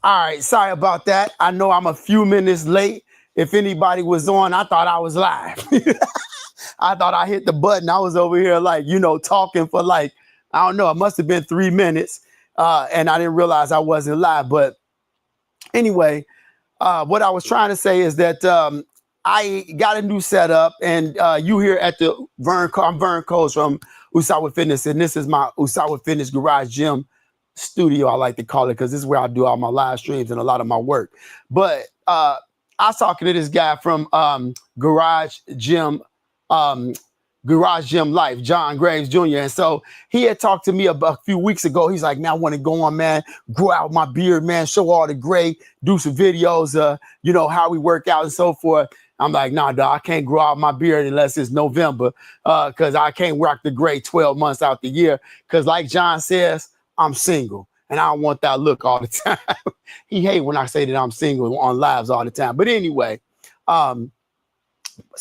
All right, sorry about that. I know I'm a few minutes late. If anybody was on, I thought I was live. I thought I hit the button. I was over here like, talking for like, I don't know, it must have been 3 minutes. And I didn't realize I wasn't live. But anyway, what I was trying to say is that I got a new setup, and you here at the I'm Vern Coles from Usawa Fitness, and this is my Usawa Fitness Garage Gym studio, I like to call it, because this is where I do all my live streams and a lot of my work. But I was talking to this guy from um, Garage Gym Life, John Graves Jr. And so he had talked to me a few weeks ago. He's like, man, I want to go on, man, grow out my beard, man, show all the gray, do some videos, how we work out and so forth. I'm like, nah, dog, I can't grow out my beard unless it's November, because I can't rock the gray 12 months out the year. Because like John says, I'm single, and I don't want that look all the time. He hate when I say that I'm single on lives all the time. But anyway, so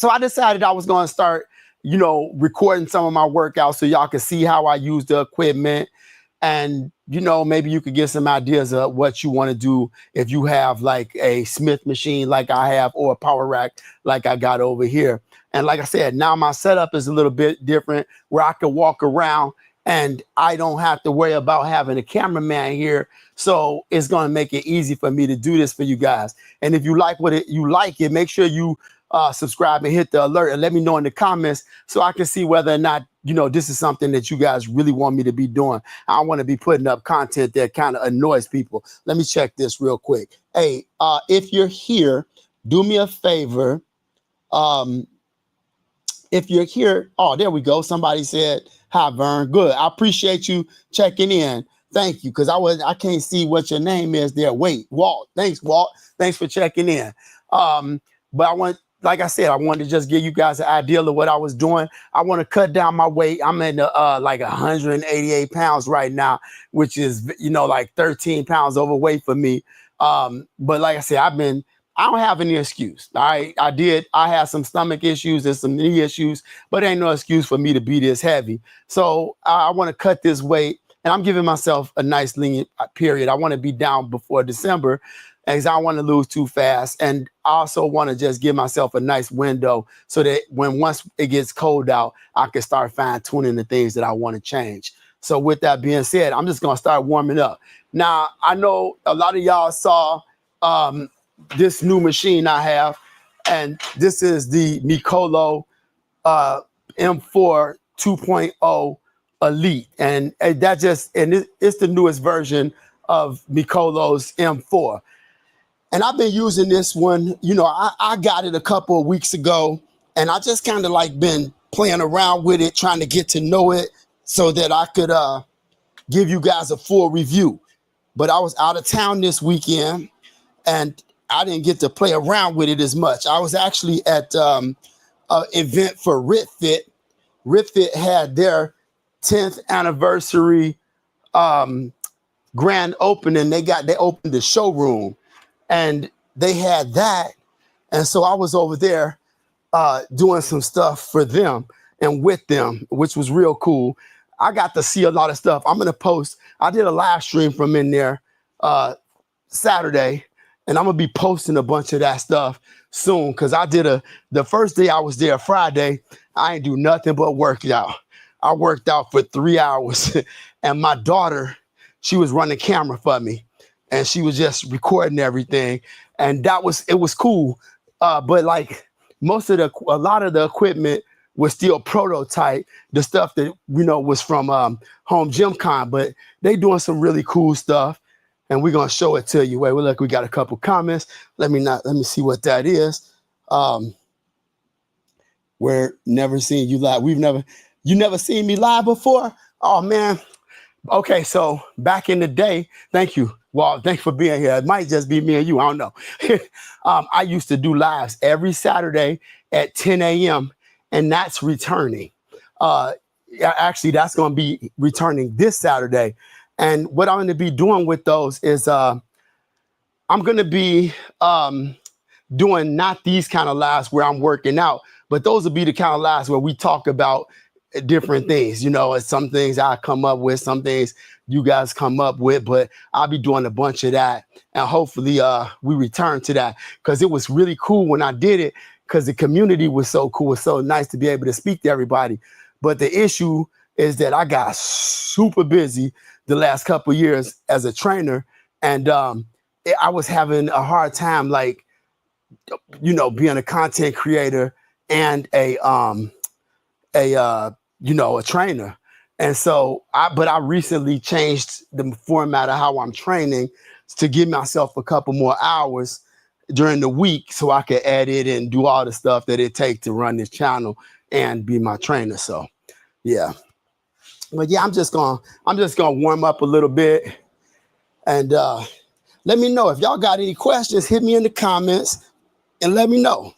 I decided I was going to start, recording some of my workouts so y'all can see how I use the equipment. And, maybe you could get some ideas of what you want to do if you have like a Smith machine like I have, or a power rack like I got over here. And like I said, now my setup is a little bit different, where I can walk around and I don't have to worry about having a cameraman here. So it's going to make it easy for me to do this for you guys. And if you like it, make sure you subscribe and hit the alert and let me know in the comments so I can see whether or not, this is something that you guys really want me to be doing. I want to be putting up content that kind of annoys people. Let me check this real quick. Hey, if you're here, do me a favor. If you're here, oh, there we go. Somebody said, hi, Vern. Good. I appreciate you checking in. Thank you. Because I can't see what your name is there. Wait, Walt. Thanks, Walt. Thanks for checking in. But like I said, I wanted to just give you guys an idea of what I was doing. I want to cut down my weight. I'm at like 188 pounds right now, which is, like 13 pounds overweight for me. But like I said, I don't have any excuse. I had some stomach issues and some knee issues, but ain't no excuse for me to be this heavy. So I want to cut this weight, and I'm giving myself a nice lenient period. I want to be down before December, as I don't want to lose too fast. And I also want to just give myself a nice window so that once it gets cold out, I can start fine tuning the things that I want to change. So with that being said, I'm just going to start warming up. Now, I know a lot of y'all saw this new machine I have, and this is the Mikolo M4 2.0 Elite. And it's the newest version of Mikolo's M4. And I've been using this one, I got it a couple of weeks ago, and I just kind of like been playing around with it, trying to get to know it so that I could give you guys a full review. But I was out of town this weekend, and I didn't get to play around with it as much. I was actually at an event for RitFit. RitFit had their 10th anniversary grand opening. They opened the showroom, and they had that. And so I was over there doing some stuff for them and with them, which was real cool. I got to see a lot of stuff. I'm going to post. I did a live stream from in there Saturday, and I'm going to be posting a bunch of that stuff soon, because the first day I was there, Friday, I ain't do nothing but work out. I worked out for 3 hours, and my daughter, she was running camera for me, and she was just recording everything. And it was cool. But like a lot of the equipment was still prototype, the stuff that, was from Home Gym Con, but they doing some really cool stuff. And we're going to show it to you. Wait, look, we got a couple comments. Let me see what that is. We're never seeing you live. You never seen me live before? Oh, man. Okay, so back in the day, thank you. Well, thanks for being here. It might just be me and you. I don't know. I used to do lives every Saturday at 10 a.m., and that's returning. Actually, that's going to be returning this Saturday. And what I'm going to be doing with those is I'm going to be doing not these kind of lives where I'm working out, but those will be the kind of lives where we talk about different things. It's some things I come up with, some things you guys come up with, but I'll be doing a bunch of that. And hopefully we return to that, because it was really cool when I did it, because the community was so cool. It's so nice to be able to speak to everybody. But the issue is that I got super busy the last couple of years as a trainer. And I was having a hard time, like, being a content creator and a trainer. And so I recently changed the format of how I'm training to give myself a couple more hours during the week so I could edit and do all the stuff that it takes to run this channel and be my trainer. So yeah. But yeah, I'm just gonna warm up a little bit, and let me know if y'all got any questions. Hit me in the comments and let me know.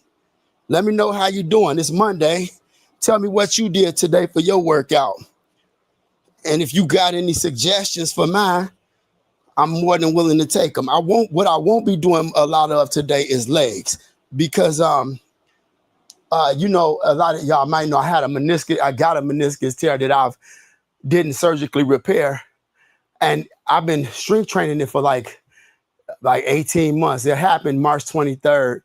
Let me know how you doing. It's Monday. Tell me what you did today for your workout. And if you got any suggestions for mine, I'm more than willing to take them. What I won't be doing a lot of today is legs, because a lot of y'all might know I got a meniscus tear that I've didn't surgically repair. And I've been strength training it for like 18 months. It happened March 23rd,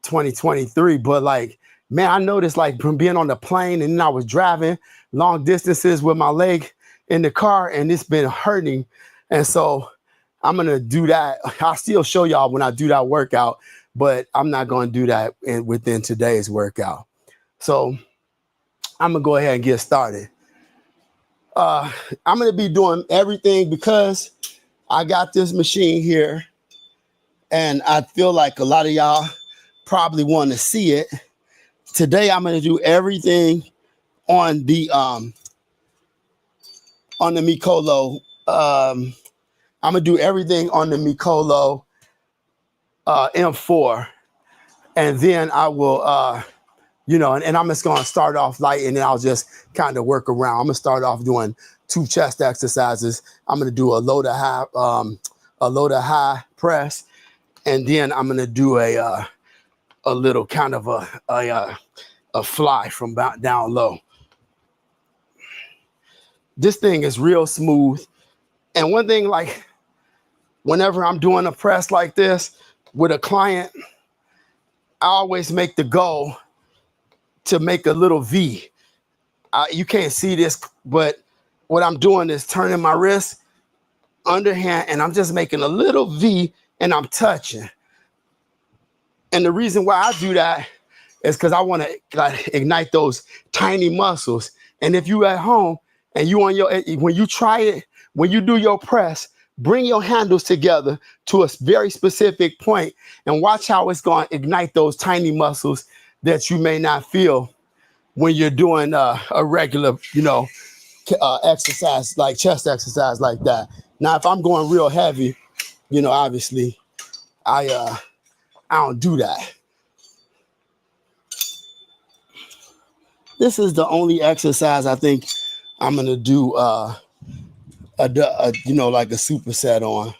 2023. But like, man, I noticed, like, from being on the plane, and then I was driving long distances with my leg in the car, and it's been hurting. And so I'm going to do that. I'll still show y'all when I do that workout, but I'm not going to do that within today's workout. So I'm going to go ahead and get started. I'm going to be doing everything because I got this machine here, and I feel like a lot of y'all probably want to see it. Today, I'm going to do everything on the Mikolo. I'm going to do everything on the Mikolo M4, and then I will, and I'm just going to start off light, and then I'll just kind of work around. I'm going to start off doing 2 chest exercises. I'm going to do a low to high press, and then I'm going to do a little kind of a fly from down low. This thing is real smooth. And one thing, like, whenever I'm doing a press like this with a client, I always make the goal to make a little V. You can't see this, but what I'm doing is turning my wrist underhand, and I'm just making a little V, and I'm touching. And the reason why I do that is because I want to ignite those tiny muscles. And if you at home and when you try it, when you do your press, bring your handles together to a very specific point and watch how it's going to ignite those tiny muscles that you may not feel when you're doing a regular, exercise, like chest exercise like that. Now, if I'm going real heavy, obviously I don't do that. This is the only exercise I think I'm going to do like a superset on,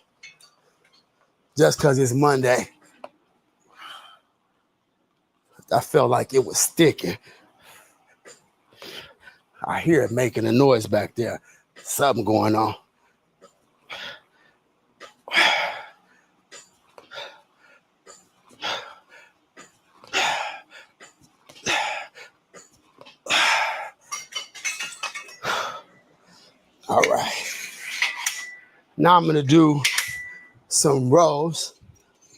just because it's Monday. I felt like it was sticking. I hear it making a noise back there. Something going on. All right. Now I'm going to do some rows.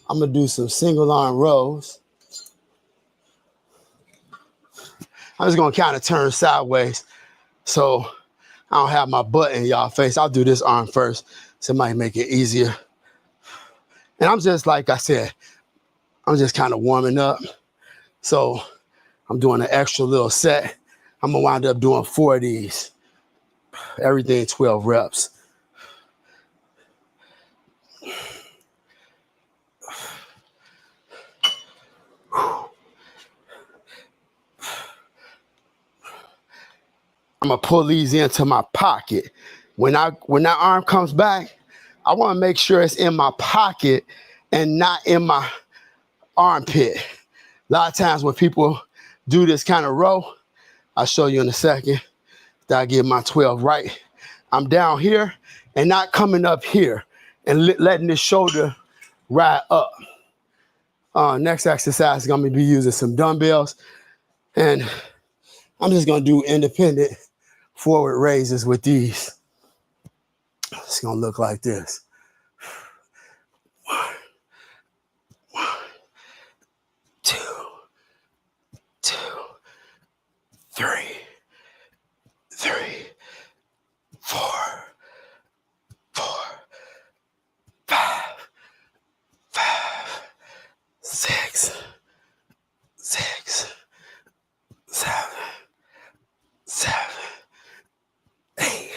I'm going to do some single arm rows. I'm just going to kind of turn sideways so I don't have my butt in y'all face. I'll do this arm first, so it might make it easier. And I'm just, like I said, I'm just kind of warming up. So I'm doing an extra little set. I'm going to wind up doing 4 of these. Everything 12 reps. I'm gonna pull these into my pocket. When that arm comes back, I want to make sure it's in my pocket and not in my armpit. A lot of times when people do this kind of row, I'll show you in a second. That I get my 12 right. I'm down here and not coming up here and letting this shoulder ride up. Next exercise is gonna be using some dumbbells, and I'm just gonna do independent forward raises with these. It's gonna look like this. 1, 2, 2, 3, 3, 4, 4, 5, 5, 6, 6, 7, 7, 8,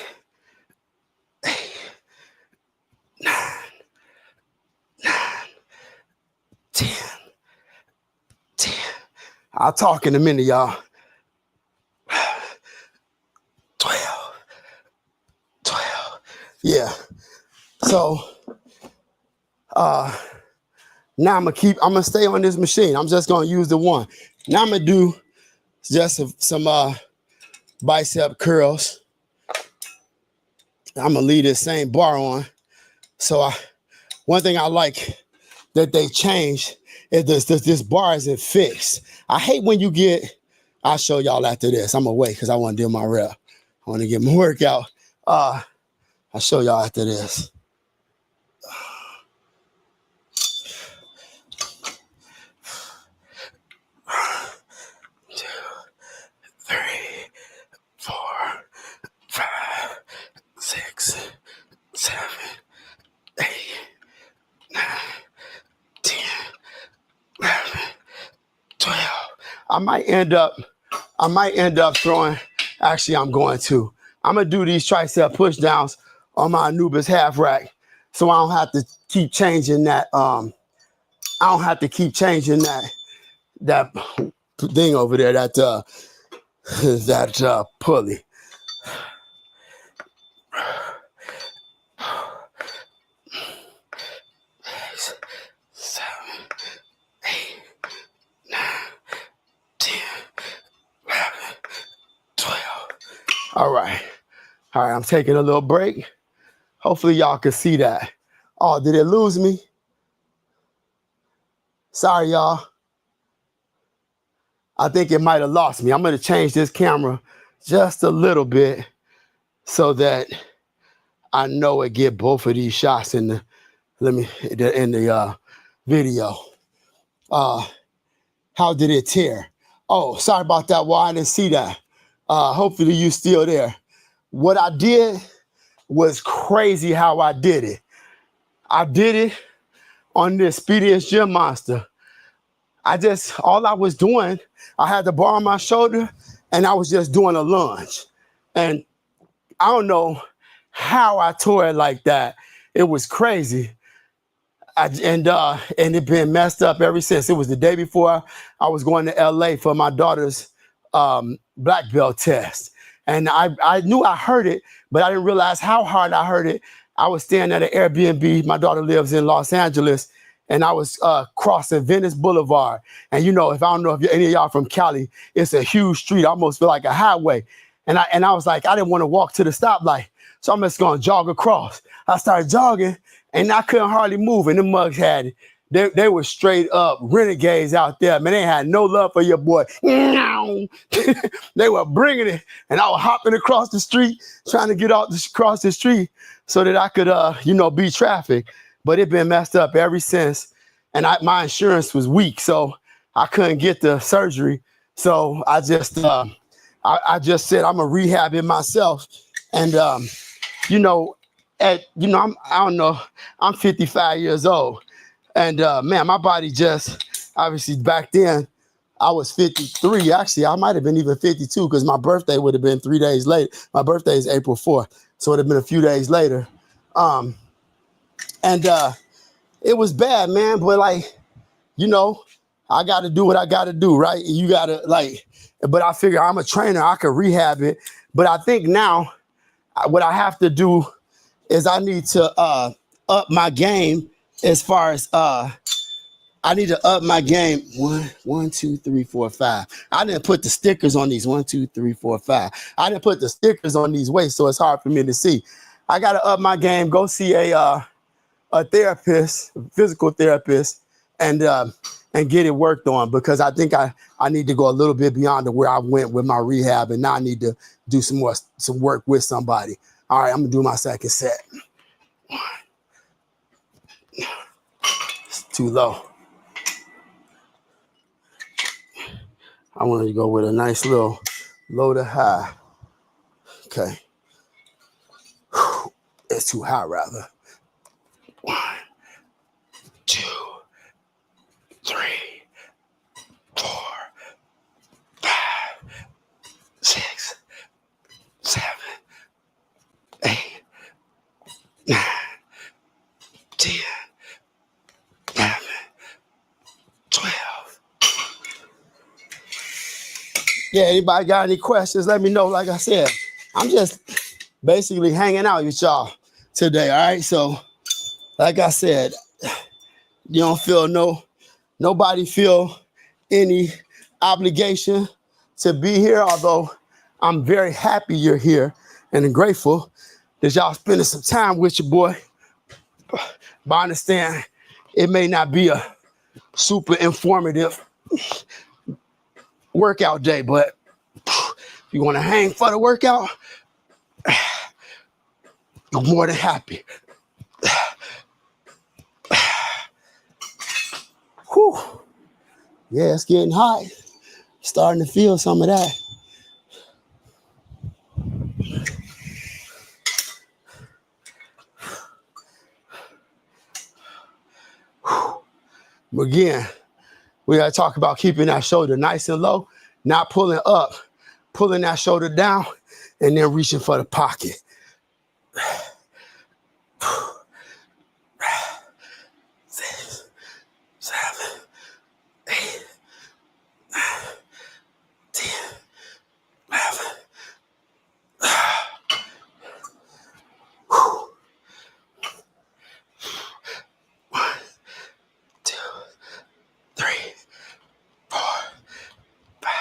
8, 9, 9, 10, 10. I'll talk in a minute, y'all. 12, 12. Yeah. So now I'm gonna stay on this machine. I'm just gonna use the one. Now I'm gonna do just some bicep curls. I'm gonna leave this same bar on. So one thing I like that they changed is this bar isn't fixed. I hate when you I'll show y'all after this. I'm gonna wait because I want to do my rep. I want to get my workout. I'll show y'all after this. 2, 3, 4, 5, 6, 7, 8, 9, 10, 11, 12. I might end up throwing. Actually, I'm going to. I'm gonna do these tricep push downs on my Anubis half rack, so I don't have to keep changing that. I don't have to keep changing that thing over there. That pulley. 6, 7, 8, 9, 10, 11, 12. All right. I'm taking a little break. Hopefully y'all can see that. Oh, did it lose me? Sorry, y'all. I think it might have lost me. I'm gonna change this camera just a little bit so that I know it get both of these shots in the video. How did it tear? Oh, sorry about that. Well, I didn't see that. Hopefully you still there. What I did was crazy how I did it. I did it on this Speediest Gym Monster. All I was doing, I had the bar on my shoulder and I was just doing a lunge. And I don't know how I tore it like that. It was crazy. And it been messed up ever since. It was the day before I was going to LA for my daughter's black belt test. And I knew I hurt it, but I didn't realize how hard I hurt it. I was staying at an Airbnb. My daughter lives in Los Angeles. And I was crossing Venice Boulevard. And I don't know if any of y'all from Cali, it's a huge street, almost feel like a highway. And I was like, I didn't want to walk to the stoplight. So I'm just going to jog across. I started jogging and I couldn't hardly move. And the mugs had it. They were straight up renegades out there. Man, they had no love for your boy. They were bringing it. And I was hopping across the street, trying to get across the street so that I could, beat traffic. But it been messed up ever since. And my insurance was weak, so I couldn't get the surgery. So I just said, I'm going to rehab it myself. And, I don't know, I'm 55 years old. And man, my body just, obviously back then, I was 53. Actually, I might have been even 52 because my birthday would have been 3 days later. My birthday is April 4th. So it would have been a few days later. And it was bad, man. But I got to do what I got to do, right? You got to but I figure I'm a trainer. I could rehab it. But I think now what I have to do is I need to up my game as far as I need to up my game. One, two, three, four, five. I didn't put the stickers on these. One, two, three, four, five. I didn't put the stickers on these weights, so it's hard for me to see. I gotta up my game. Go see a therapist, a physical therapist, and get it worked on, because I think I need to go a little bit beyond where I went with my rehab, and now I need to do some work with somebody. All right, I'm gonna do my second set. It's too low. I want to go with a nice little low to high. Okay. It's too high, rather. 1, 2, 3, 4, 5, 6, 7, 8, 9, 10, 11, 12. Yeah, anybody got any questions? Let me know. Like I said, I'm just basically hanging out with y'all today. All right. So, like I said, you don't feel nobody feel any obligation to be here, although I'm very happy you're here and grateful that y'all spending some time with your boy. But I understand it may not be a super informative workout day, but if you want to hang for the workout, you're more than happy. Whew. Yeah, it's getting hot. Starting to feel some of that. Again, we got to talk about keeping that shoulder nice and low, not pulling up, pulling that shoulder down, and then reaching for the pocket. 6, 7, 8, 9, 10, 11. 1, 2, 3, 4, 5,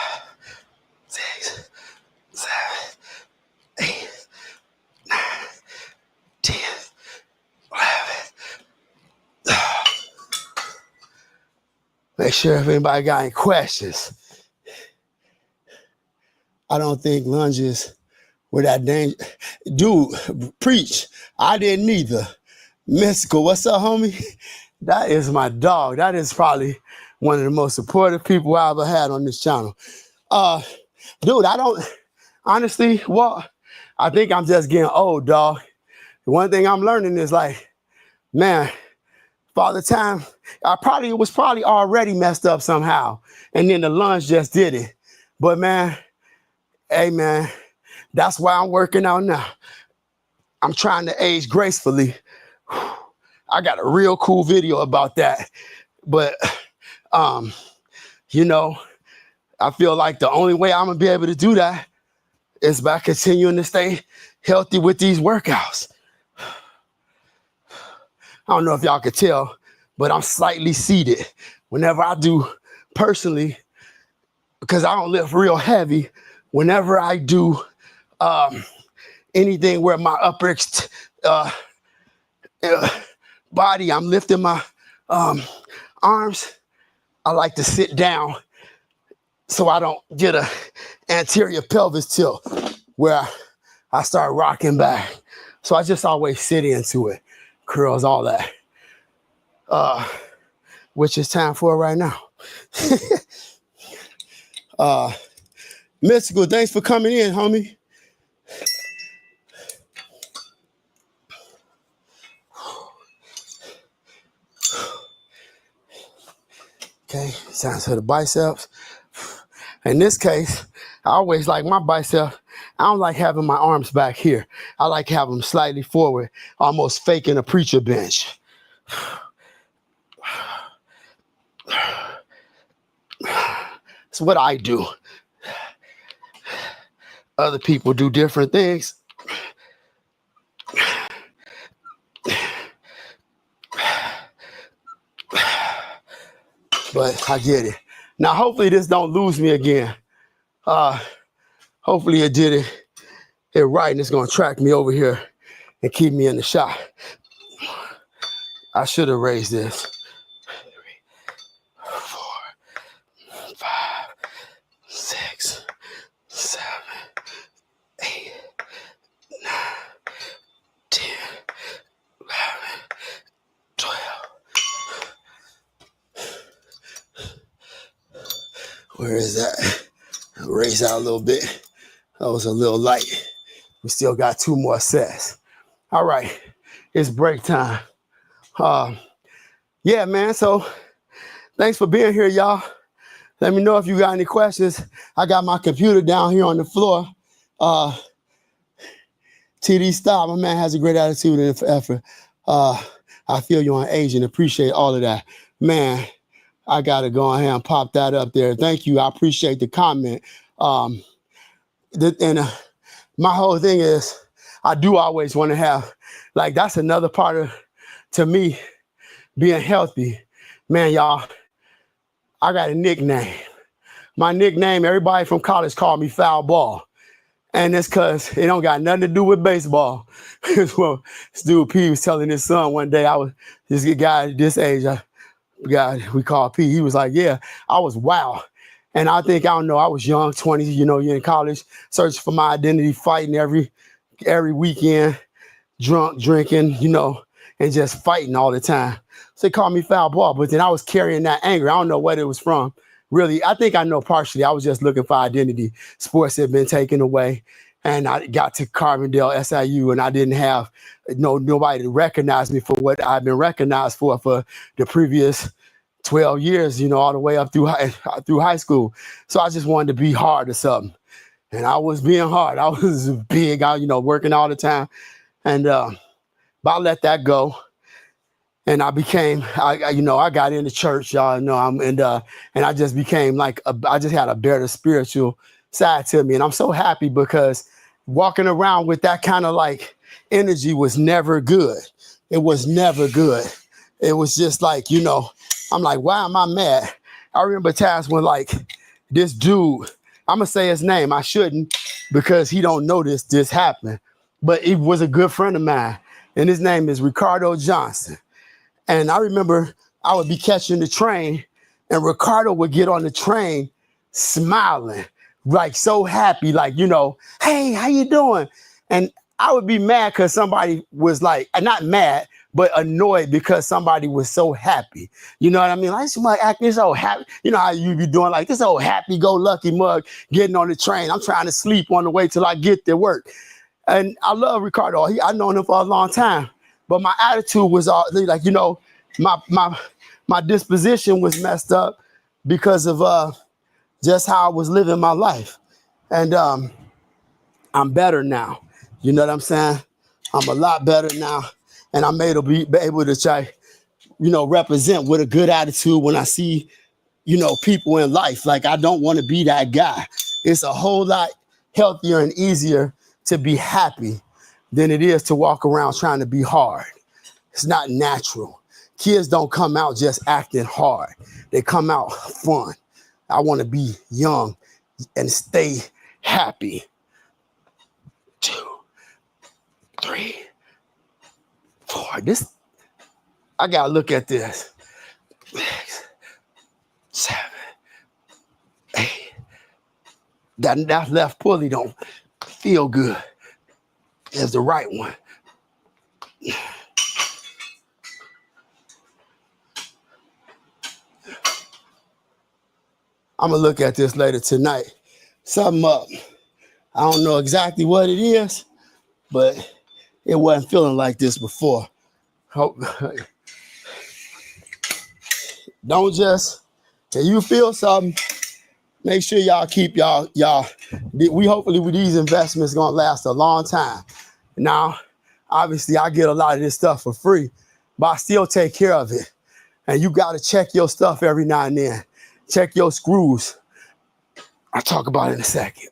6, 7, 8, 9, 10, 11. Make sure if anybody got any questions. I don't think lunges were that dangerous. Dude, preach. I didn't either. Mystical, what's up, homie? That is my dog. That is probably one of the most supportive people I ever had on this channel. Dude, I don't, honestly, well, I think I'm just getting old, dog. The one thing I'm learning is like, man, Father Time, it was probably already messed up somehow. And then the lunge just did it. But man, hey man, that's why I'm working out now. I'm trying to age gracefully. I got a real cool video about that. But, you know, I feel like the only way I'm going to be able to do that is by continuing to stay healthy with these workouts. I don't know if y'all could tell, but I'm slightly seated. Whenever I do personally, because I don't lift real heavy, whenever I do anything where my upper body, I'm lifting my arms, I like to sit down so I don't get a anterior pelvis tilt where I start rocking back. So I just always sit into it, curls, all that, which is time for right now. Mystical, thanks for coming in, homie. Okay, time for the biceps. In this case, I always like my bicep. I don't like having my arms back here. I like having them slightly forward, almost faking a preacher bench. It's what I do. Other people do different things. but I get it. Now, hopefully this don't lose me again. Hopefully it did it right and it's gonna track me over here and keep me in the shot. I should have raised this. 3, 4, 5, 6, 7, 8, 9, 10, 11, 12. Where is that? Raise out a little bit. That was a little light. We still got 2 more sets. All right, it's break time. Yeah, man, so thanks for being here, y'all. Let me know if you got any questions. I got my computer down here on the floor. TD Stop, my man has a great attitude and effort. I feel you on Asian, appreciate all of that. Man, I gotta go ahead and pop that up there. Thank you, I appreciate the comment. My whole thing is, I do always wanna have, like that's another part of, to me, being healthy. Man, y'all, I got a nickname. My nickname, everybody from college called me Foul Ball. And it's because it don't got nothing to do with baseball. Well, this dude P was telling his son one day, this guy this age, guy we call P, he was like, yeah, I was wild. And I don't know, I was young, 20, you're in college, searching for my identity, fighting every weekend, drunk, drinking, and just fighting all the time. So they called me Foul Ball, but then I was carrying that anger. I don't know what it was from. Really, I think I know partially. I was just looking for identity. Sports had been taken away, and I got to Carbondale, SIU, and I didn't have nobody to recognize me for what I've been recognized for the previous 12 years, all the way up through high school. So I just wanted to be hard or something. And I was being hard. I was big, working all the time. And but I let that go. And I became, I got into church, y'all know, and I just became I just had a better spiritual side to me. And I'm so happy because walking around with that kind of energy was never good. It was never good. It was just I'm like, why am I mad? I remember times when this dude, I'm gonna say his name, I shouldn't because he don't know this happened, but he was a good friend of mine. And his name is Ricardo Johnson. And I remember I would be catching the train and Ricardo would get on the train smiling, so happy, hey, how you doing? And I would be mad because somebody was not mad, but annoyed because somebody was so happy. You know what I mean? Somebody acting so happy. You know how you be doing this old happy-go-lucky mug getting on the train. I'm trying to sleep on the way till I get to work. And I love Ricardo. I've known him for a long time. But my attitude was all my disposition was messed up because of just how I was living my life. And I'm better now. You know what I'm saying? I'm a lot better now. And I'm able to be able to try, represent with a good attitude when I see, people in life. I don't want to be that guy. It's a whole lot healthier and easier to be happy than it is to walk around trying to be hard. It's not natural. Kids don't come out just acting hard. They come out fun. I want to be young and stay happy. 2, 3, 4. I got to look at this. 6, 7, 8. That left pulley don't feel good. There's the right one. I'm going to look at this later tonight. Something up. I don't know exactly what it is, but it wasn't feeling like this before. Don't just, if you feel something, make sure y'all keep hopefully with these investments going to last a long time. Now, obviously I get a lot of this stuff for free, but I still take care of it. And you got to check your stuff every now and then. Check your screws. I'll talk about it in a second.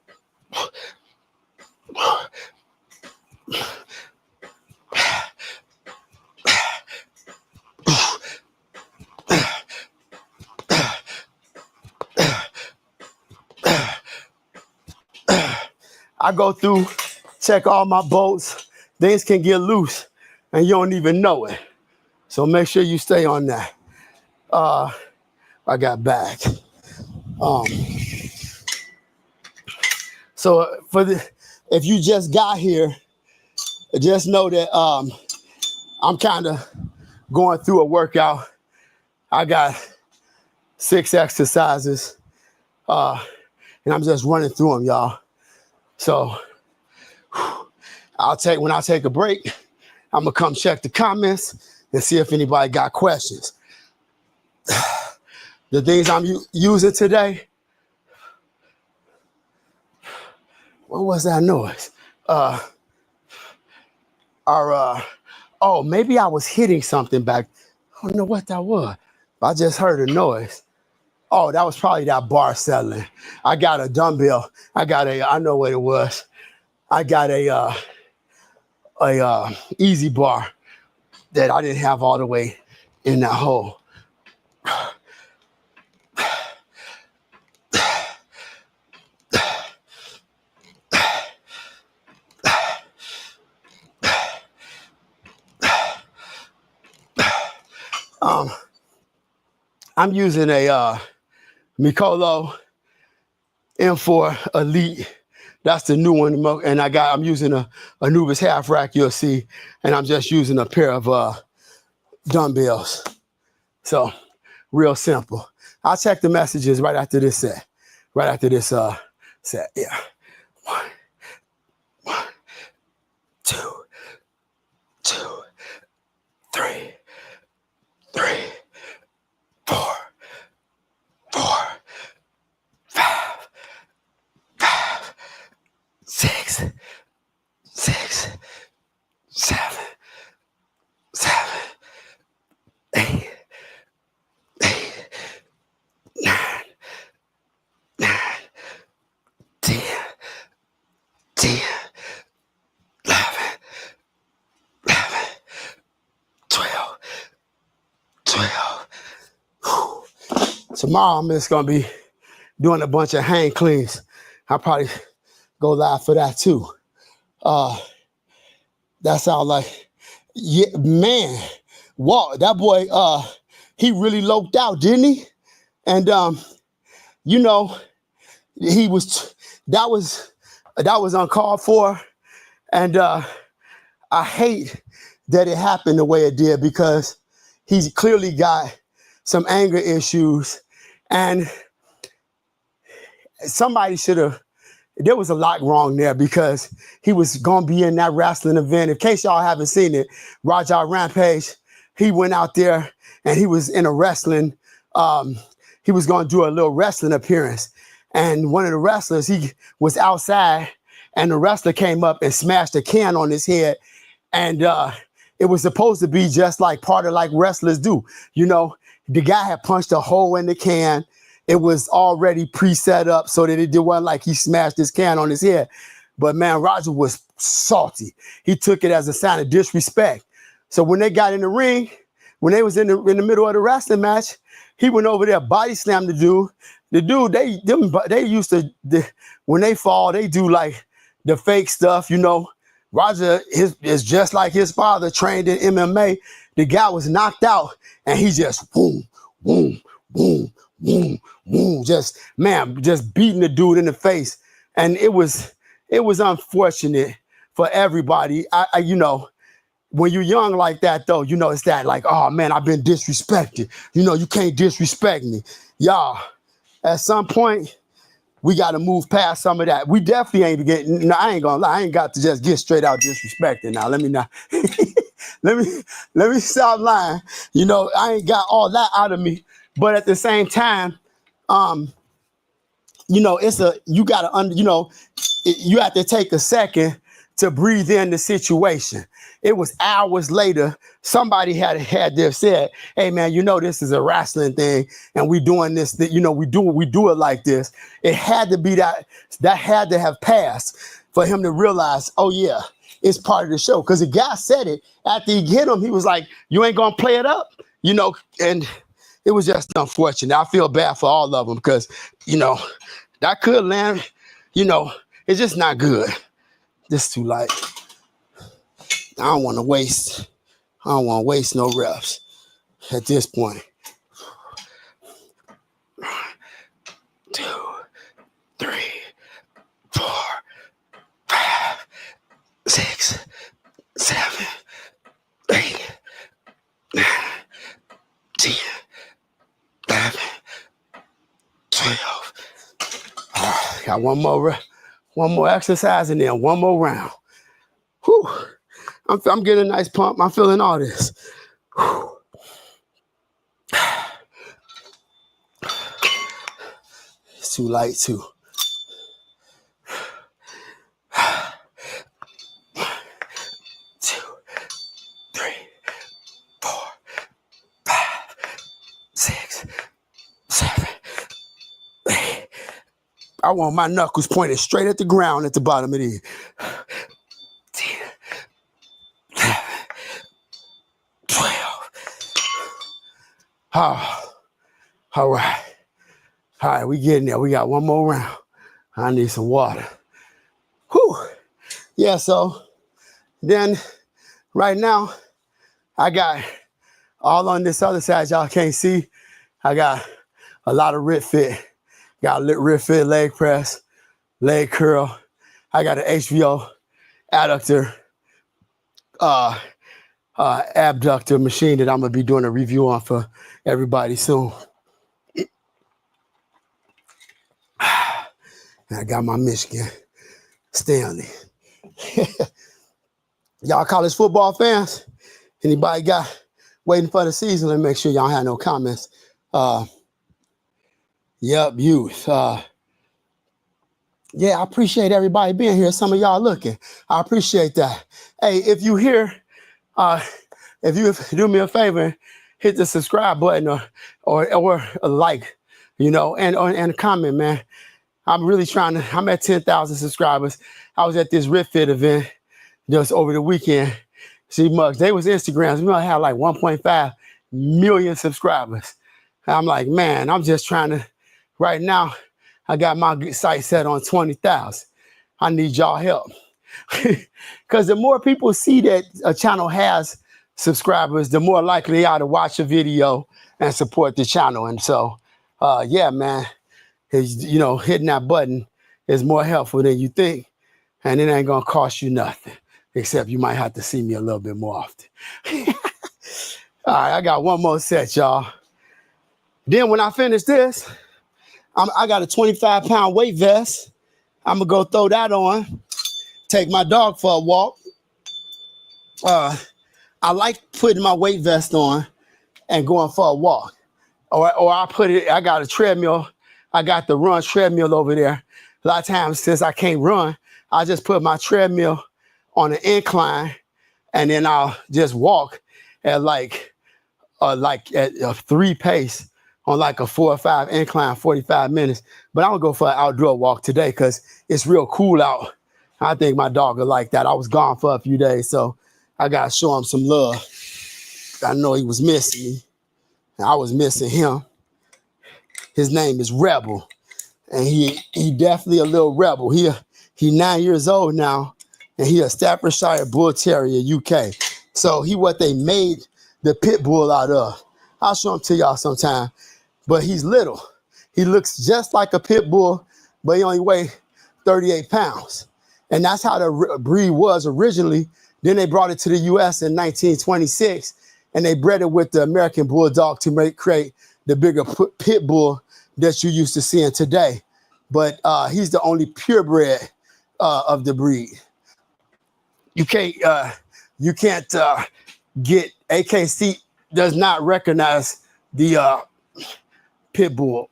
I go through, check all my bolts. Things can get loose and you don't even know it. So make sure you stay on that. I got back. So if you just got here, just know that I'm kind of going through a workout. I got 6 exercises, and I'm just running through them, y'all. So when I take a break, I'm gonna come check the comments and see if anybody got questions. The things I'm using today. What was that noise? Oh, maybe I was hitting something back. I don't know what that was. I just heard a noise. Oh, that was probably that bar settling. I got a dumbbell. I know what it was. I got a easy bar that I didn't have all the way in that hole. I'm using a Mikolo M4 Elite. That's the new one. And I'm using a Anubis half rack, you'll see. And I'm just using a pair of dumbbells. So real simple. I'll check the messages right after this set. Right after this set. Yeah. 1, 2, 3, 4, 5, 6, 7, 8, 9, 10, 11, 12. Tomorrow I'm just gonna be doing a bunch of hang cleans. I'll probably go live for that too. That's how yeah, man. Walt, that boy, he really loped out, didn't he? And that was uncalled for. And I hate that it happened the way it did because he's clearly got some anger issues. And somebody there was a lot wrong there because he was going to be in that wrestling event. In case y'all haven't seen it, Raja Rampage, he went out there and he was in a wrestling, he was going to do a little wrestling appearance. And one of the wrestlers, he was outside and the wrestler came up and smashed a can on his head. And it was supposed to be just like part of like wrestlers do. You know, the guy had punched a hole in the can. It was already pre-set up so that it wasn't like he smashed his can on his head. But man, Roger was salty. He took it as a sign of disrespect. So when they got in the ring, when they was in the middle of the wrestling match, he went over there, body slammed the dude. The dude, they used to, when they fall, they do like the fake stuff, you know. Roger is just like his father, trained in MMA. The guy was knocked out and he just boom, boom, boom, boom, boom, just beating the dude in the face. And it was unfortunate for everybody. I when you're young like that though, you know, it's that like, oh man, I've been disrespected. You know, you can't disrespect me. Y'all, at some point, we got to move past some of that. We definitely ain't getting, no, I ain't gonna lie, I ain't got to just get straight out disrespecting now. Let me not, let me stop lying. You know, I ain't got all that out of me. But at the same time, you know, you have to take a second to breathe in the situation. It was hours later, somebody had to have said, hey man, you know, this is a wrestling thing and we doing this, you know, we do it like this. It had to be that had to have passed for him to realize, oh yeah, it's part of the show. Cause the guy said it after he hit him, he was like, you ain't gonna play it up, you know, and it was just unfortunate. I feel bad for all of them because, you know, that could land, you know, It's just not good. This too light. I don't want to waste no reps at this point. 2, 3, 4, 5, 6, 7, 8, 9, 10, 11, 12. Got one more exercise and then one more round. Whew. I'm getting a nice pump. I'm feeling all this. Whew. It's too light too. 2, 3, 4, 5, 6, 7, 8. I want my knuckles pointed straight at the ground at the bottom of these. 10, 11, 12. Oh, all right. All right, we getting there. We got one more round. I need some water. Whew. Yeah, so then right now, I got all on this other side, y'all can't see. I got a lot of rib fit. Got rib fit leg press, leg curl. I got an HVO adductor, abductor machine that I'm gonna be doing a review on for everybody soon. I got my Michigan Stanley. Y'all college football fans? Anybody got waiting for the season? Let me make sure y'all have no comments. Yep, youth. Yeah, I appreciate everybody being here. Some of y'all looking. I appreciate that. Hey, if you here, if you do me a favor, hit the subscribe button or a like, and a comment, man. I'm really I'm at 10,000 subscribers. I was at this RipFit event just over the weekend. See, Mugs, they was Instagrams. We might have like 1.5 million subscribers. I'm like, man, I'm just trying to, right now, I got my site set on 20,000. I need y'all help. Because the more people see that a channel has subscribers, the more likely they are to watch a video and support the channel. And so, yeah, man, hitting that button is more helpful than you think. And it ain't going to cost you nothing, except you might have to see me a little bit more often. All right, I got one more set, y'all. Then when I finish this, I got a 25-pound weight vest. I'm going to go throw that on, take my dog for a walk. I like putting my weight vest on and going for a walk. Or I got a treadmill. I got the run treadmill over there. A lot of times since I can't run, I just put my treadmill on an incline and then I'll just walk at like at a 3 pace on like a 4 or 5 incline, 45 minutes. But I'm gonna go for an outdoor walk today because it's real cool out. I think my dog will like that. I was gone for a few days, so I gotta show him some love. I know he was missing me, and I was missing him. His name is Rebel, and he definitely a little rebel. He 9 years old now, and he a Staffordshire Bull Terrier, UK. So he what they made the pit bull out of. I'll show him to y'all sometime. But he's little. He looks just like a pit bull, but he only weighs 38 pounds. And that's how the breed was originally. Then they brought it to the U.S. in 1926, and they bred it with the American Bulldog to create the bigger pit bull that you're used to seeing today. But he's the only purebred of the breed. You can't get AKC does not recognize the pit bull.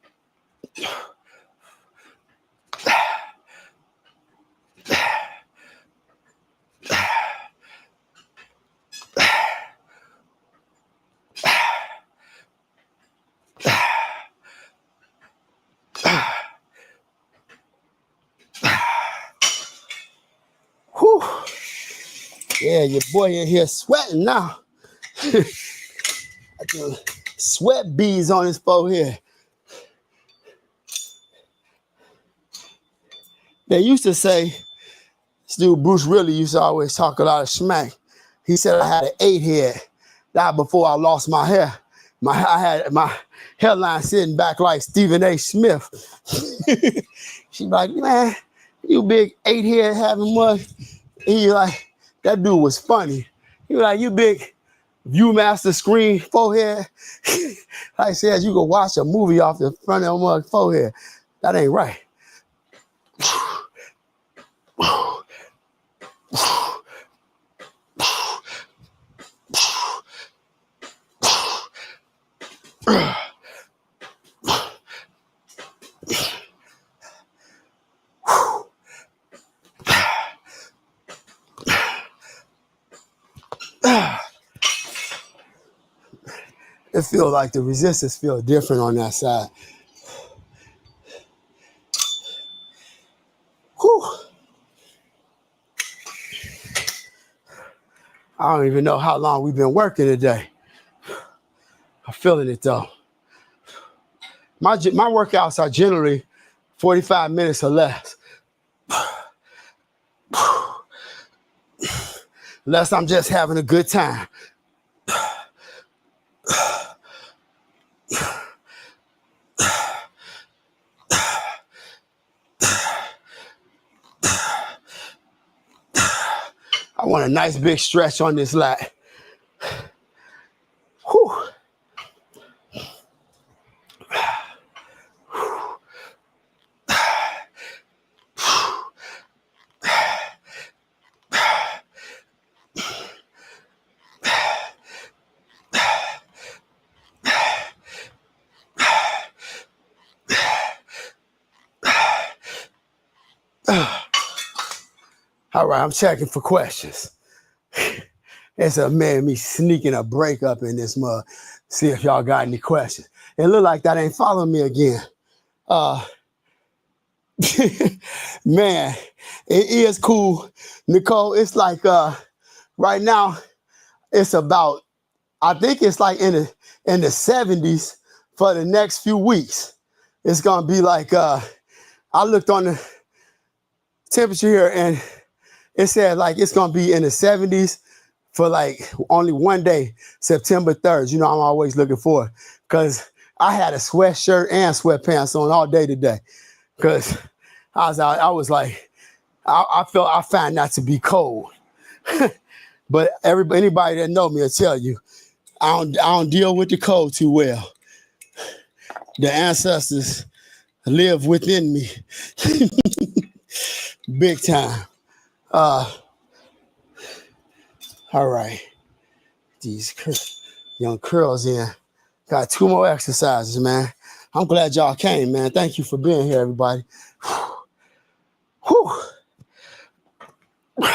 Whew. Yeah, your boy in here sweating now. Sweat beads on his forehead. They used to say, this dude Bruce really used to always talk a lot of smack. He said I had an 8 head. That before I lost my hair. I had my hairline sitting back like Stephen A. Smith. She like, man, you big 8 head having one. He like, that dude was funny. He was like, you big Viewmaster screen forehead. Like I said, you can watch a movie off the front of my forehead. That ain't right. It feels like the resistance feels different on that side. Whew. I don't even know how long we've been working today. I'm feeling it though. My workouts are generally 45 minutes or less. Unless I'm just having a good time. I want a nice big stretch on this lat. Whew. All right, I'm checking for questions. It's a man, me sneaking a break up in this mug. See if y'all got any questions. It look like that ain't following me again. Man, it is cool. Nicole, it's like right now, it's about, I think it's like in the 70s for the next few weeks. It's gonna be like, I looked on the temperature here and it said like it's gonna be in the 70s for like only one day, September 3rd. You know, I'm always looking forward because I had a sweatshirt and sweatpants on all day today because I was like, I find that to be cold. But anybody that know me will tell you, I don't deal with the cold too well. The ancestors live within me. Big time. All right. These young curls in. Got 2 more exercises, man. I'm glad y'all came, man. Thank you for being here, everybody. Whew. 1,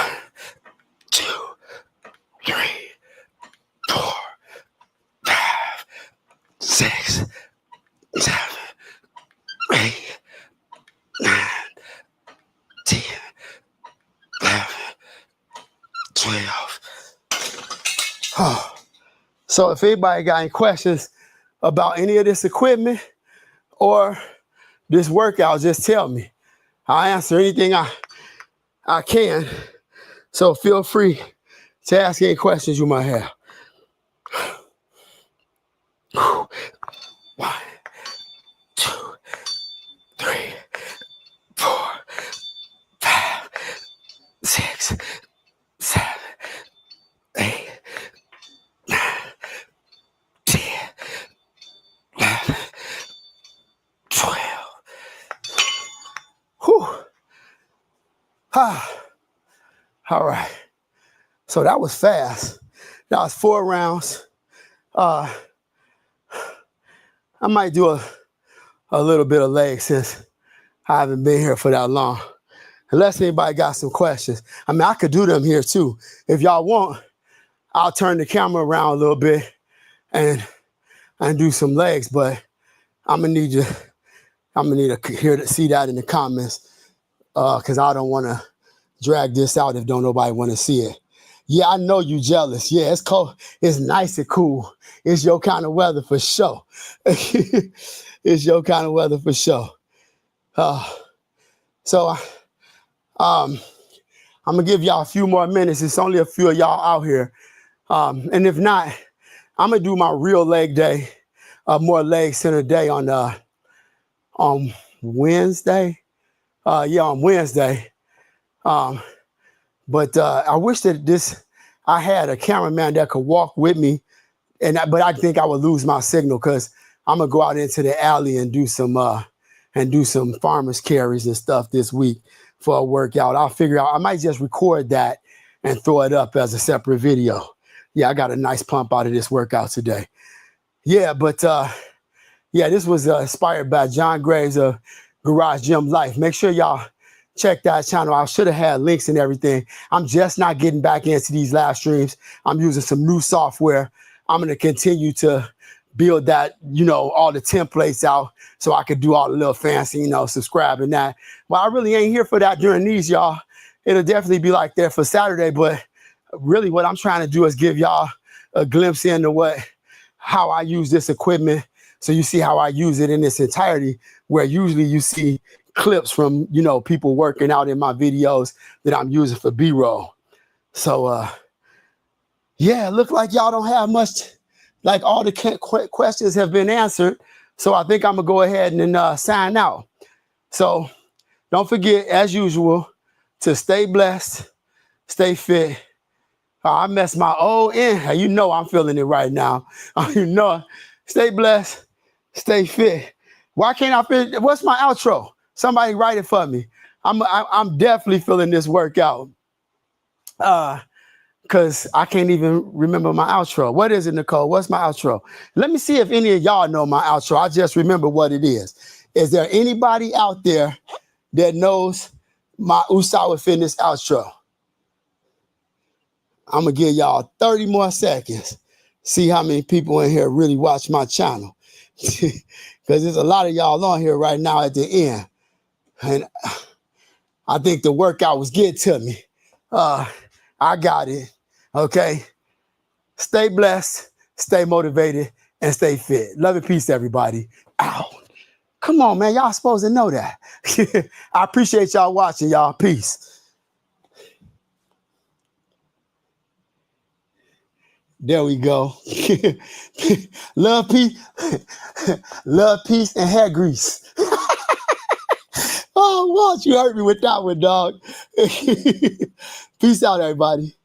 2, 3, 4, 5, 6, 7, 8, 9, 10, 11, 12. Oh. So if anybody got any questions about any of this equipment or this workout, just tell me. I'll answer anything I can. So feel free to ask any questions you might have. 1, 2, 3, 4, 5, 6, 7, 8, 9, 10, 11, 12. Whew. All right. So that was fast. That was 4 rounds. I might do a little bit of legs since I haven't been here for that long. Unless anybody got some questions. I mean, I could do them here too. If y'all want, I'll turn the camera around a little bit and do some legs, but I'm gonna need to hear to see that in the comments. Cause I don't wanna drag this out if don't nobody wanna see it. Yeah, I know you jealous. Yeah, it's cold. It's nice and cool. It's your kind of weather for sure. It's your kind of weather for sure. So I'm gonna give y'all a few more minutes. It's only a few of y'all out here. And if not, I'm gonna do my real leg day, more leg center day on Wednesday. Yeah, on Wednesday. But I wish that I had a cameraman that could walk with me, but I think I would lose my signal because I'm gonna go out into the alley and do some farmers carries and stuff this week for a workout. I'll figure out. I might just record that and throw it up as a separate video. Yeah, I got a nice pump out of this workout today. Yeah, but yeah, this was inspired by John Gray's Garage Gym Life. Make sure y'all check that channel. I should have had links and everything. I'm just not getting back into these live streams. I'm using some new software. I'm going to continue to build that, all the templates out so I could do all the little fancy, subscribe and that. Well, I really ain't here for that during these, y'all. It'll definitely be like that for Saturday, but really what I'm trying to do is give y'all a glimpse into how I use this equipment. So you see how I use it in its entirety, where usually you see clips from, people working out in my videos that I'm using for B-roll. So, yeah, it look like y'all don't have much, like all the questions have been answered. So I think I'm gonna go ahead and sign out. So don't forget, as usual, to stay blessed, stay fit. I messed my old in. I'm feeling it right now. Stay blessed, stay fit. Why can't I fit? What's my outro? Somebody write it for me. I'm definitely feeling this workout. Because I can't even remember my outro. What is it, Nicole? What's my outro? Let me see if any of y'all know my outro. I just remember what it is. Is there anybody out there that knows my Usawa Fitness outro? I'm going to give y'all 30 more seconds. See how many people in here really watch my channel. Because there's a lot of y'all on here right now at the end. And I think the workout was getting to me. I got it. Okay. Stay blessed, stay motivated, and stay fit. Love and peace, everybody. Ow. Come on, man. Y'all supposed to know that. I appreciate y'all watching, y'all. Peace. There we go. Love, peace, love, peace, and hair grease. Oh, Walt, you hurt me with that one, dog. Peace out, everybody.